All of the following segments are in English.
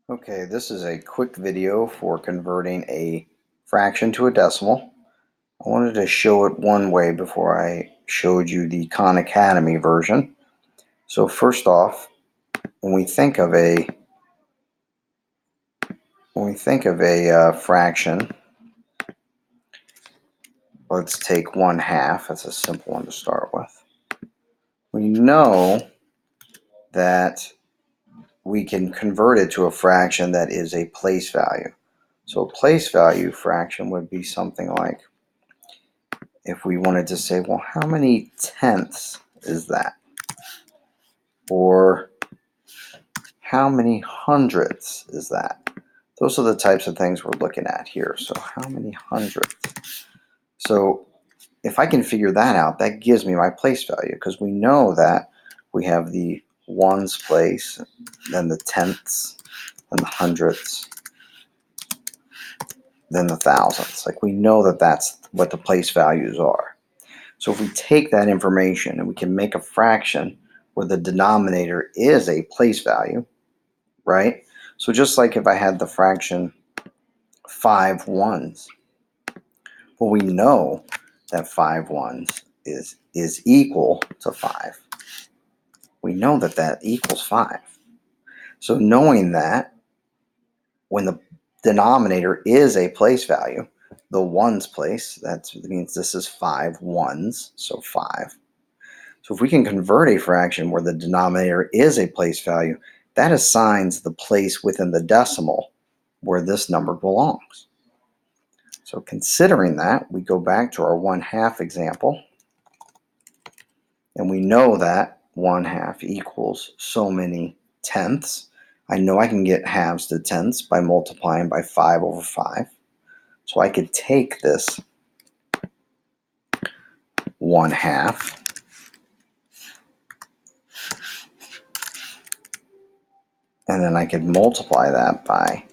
Okay, this is a quick video for converting a fraction to a decimal. I wanted to show it one way before I showed you the Khan Academy version. So first off, when we think of a fraction, let's take 1/2. That's a simple one to start with. We know that we can convert it to a fraction that is a place value. So a place value fraction would be something like, if we wanted to say, well, how many tenths is that? Or how many hundredths is that? Those are the types of things we're looking at here. So how many hundredths? So if I can figure that out, that gives me my place value, because we know that we have the ones place, then the tenths, then the hundredths, then the thousandths. Like, we know that that's what the place values are. So if we take that information and we can make a fraction where the denominator is a place value, right? So just like if I had the fraction 5 ones, well, we know that 5 ones is equal to 5. We know that that equals 5. So knowing that when the denominator is a place value, the ones place, that means this is 5 ones, so 5. So if we can convert a fraction where the denominator is a place value, that assigns the place within the decimal where this number belongs. So considering that, we go back to our 1/2 example, and we know that 1/2 equals so many tenths. I know I can get halves to tenths by multiplying by 5 over 5. So I could take this 1/2 and then I could multiply that by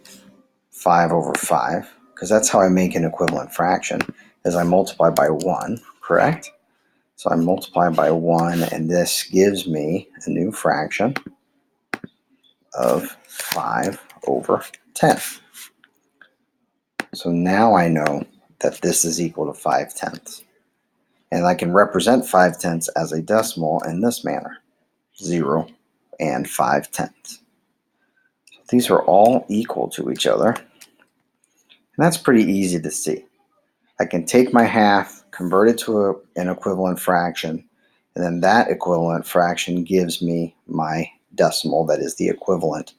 5 over 5, because that's how I make an equivalent fraction, is I multiply by 1, correct? So I multiply by 1, and this gives me a new fraction of 5 over 10. So now I know that this is equal to 5 tenths. And I can represent 5 tenths as a decimal in this manner, 0 and 5 tenths. So these are all equal to each other. And that's pretty easy to see. I can take my half, convert it to an equivalent fraction, and then that equivalent fraction gives me my decimal that is the equivalent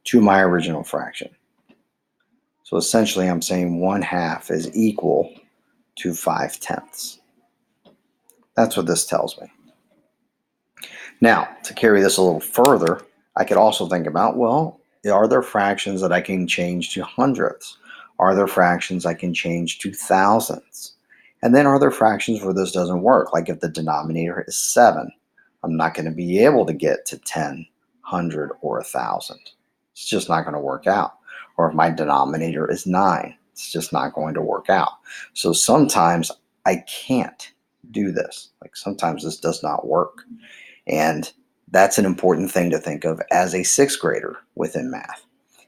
to my original fraction. So essentially I'm saying 1/2 is equal to 5 tenths. That's what this tells me. Now, to carry this a little further, I could also think about, well, are there fractions that I can change to hundredths? Are there fractions I can change to thousandths? And then are there fractions where this doesn't work? Like if the denominator is 7, I'm not going to be able to get to 10, 100, or 1,000. It's just not going to work out. Or if my denominator is 9, it's just not going to work out. So sometimes I can't do this. Like sometimes this does not work. And that's an important thing to think of as a sixth grader within math.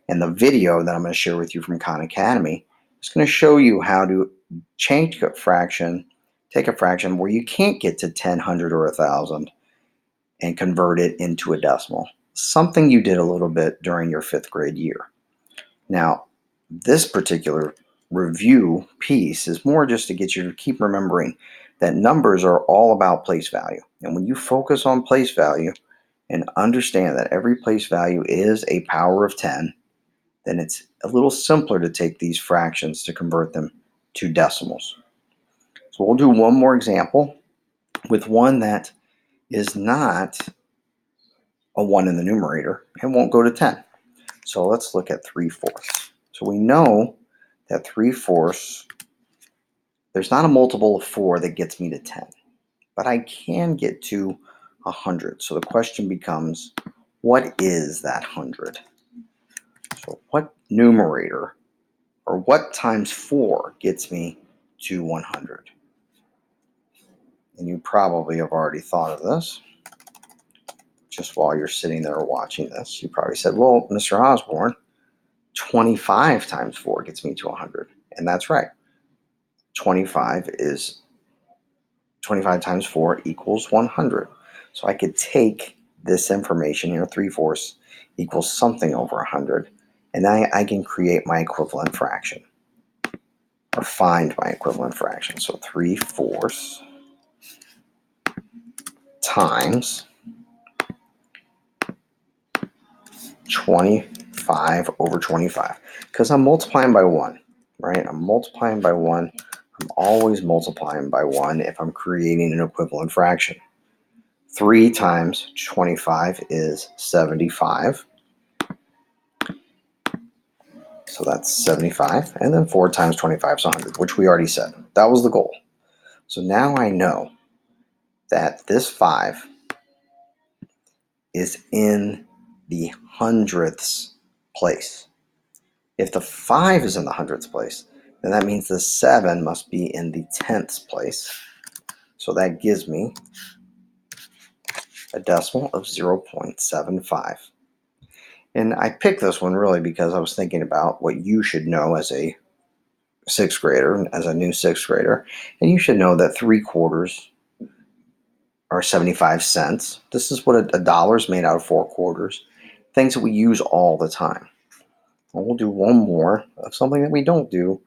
And the video that I'm going to share with you from Khan Academy is going to show you how to change a fraction, take a fraction where you can't get to 10, 100, or 1,000 and convert it into a decimal. Something you did a little bit during your 5th grade year. Now, this particular review piece is more just to get you to keep remembering that numbers are all about place value. And when you focus on place value and understand that every place value is a power of 10, then it's a little simpler to take these fractions to convert them to decimals. So we'll do one more example with one that is not a 1 in the numerator and won't go to 10. So let's look at 3/4. So we know that 3/4, there's not a multiple of 4 that gets me to 10, but I can get to 100. So the question becomes, what is that 100? So what numerator, or what times 4 gets me to 100? And you probably have already thought of this. Just while you're sitting there watching this, you probably said, well, Mr. Osborne, 25 times 4 gets me to 100. And that's right. 25 times 4 equals 100. So I could take this information here, 3/4 equals something over 100, and I can create my equivalent fraction, or find my equivalent fraction. So 3/4 times 25 over 25. Because I'm multiplying by 1, right? I'm multiplying by 1. I'm always multiplying by 1 if I'm creating an equivalent fraction. 3 times 25 is 75. So that's 75. And then 4 times 25 is 100, which we already said. That was the goal. So now I know that this 5 is in the hundredths place. If the 5 is in the hundredths place, then that means the 7 must be in the tenths place. So that gives me a decimal of 0.75. And I picked this one really because I was thinking about what you should know as a sixth grader, as a new sixth grader. And you should know that 3/4 are 75 cents. This is what a dollar is made out of, 4/4. Things that we use all the time. And we'll do one more of something that we don't do,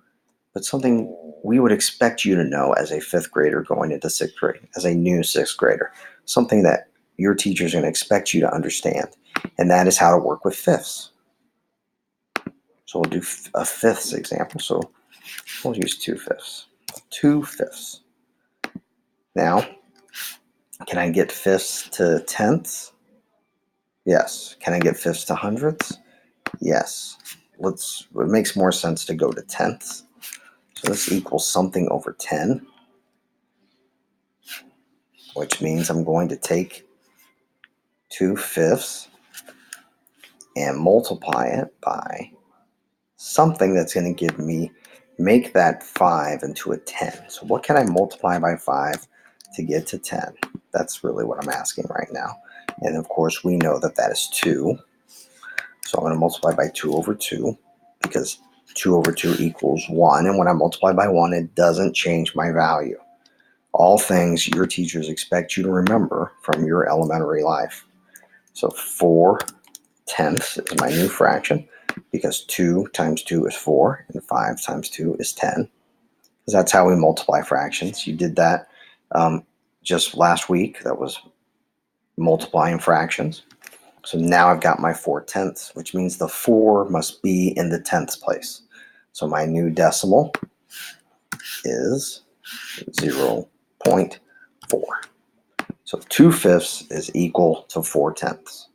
but something we would expect you to know as a fifth grader going into sixth grade, as a new sixth grader. Something that your teacher's going to expect you to understand. And that is how to work with fifths. So we'll do a fifths example. So we'll use 2/5. 2/5. Now, can I get fifths to tenths? Yes. Can I get fifths to hundredths? Yes. It makes more sense to go to tenths. So this equals something over 10, which means I'm going to take 2/5 and multiply it by something that's going to make that 5 into a 10. So what can I multiply by 5 to get to 10? That's really what I'm asking right now. And of course, we know that that is 2. So I'm going to multiply by 2 over 2, because 2 over 2 equals 1. And when I multiply by 1, it doesn't change my value. All things your teachers expect you to remember from your elementary life. So 4/10 is my new fraction, because 2 times 2 is 4, and 5 times 2 is 10. Because that's how we multiply fractions. You did that just last week. That was multiplying fractions. So now I've got my 4/10, which means the 4 must be in the tenths place. So my new decimal is 0.4. So 2/5 is equal to 4/10.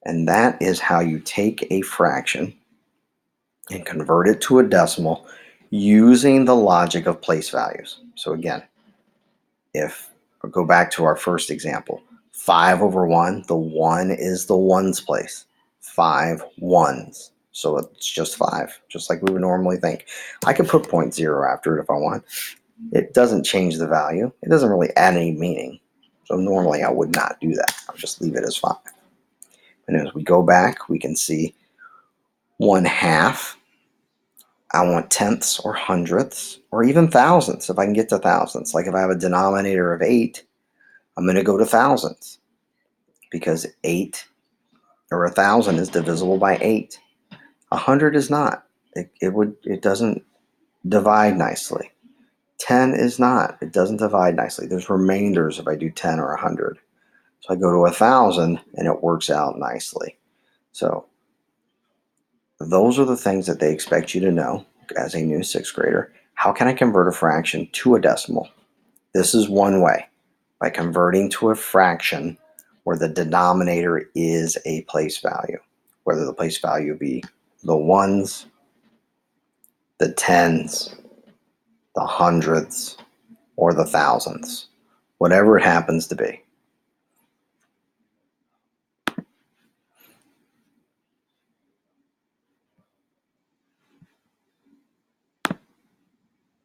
And that is how you take a fraction and convert it to a decimal using the logic of place values. So again, if I go back to our first example, 5 over 1, the 1 is the ones place. 5 ones. So it's just 5, just like we would normally think. I could put 0.0 after it if I want. It doesn't change the value. It doesn't really add any meaning. So normally I would not do that. I'll just leave it as 5. And as we go back, we can see 1/2. I want tenths or hundredths or even thousandths if I can get to thousandths. Like if I have a denominator of 8, I'm going to go to thousandths, because 8 or 1,000 is divisible by 8. 100 is not. It doesn't divide nicely. 10 is not. It doesn't divide nicely. There's remainders if I do 10 or 100. So I go to 1,000 and it works out nicely. So those are the things that they expect you to know as a new sixth grader. How can I convert a fraction to a decimal? This is one way, by converting to a fraction where the denominator is a place value, whether the place value be the ones, the tens, the hundredths, or the thousandths, whatever it happens to be.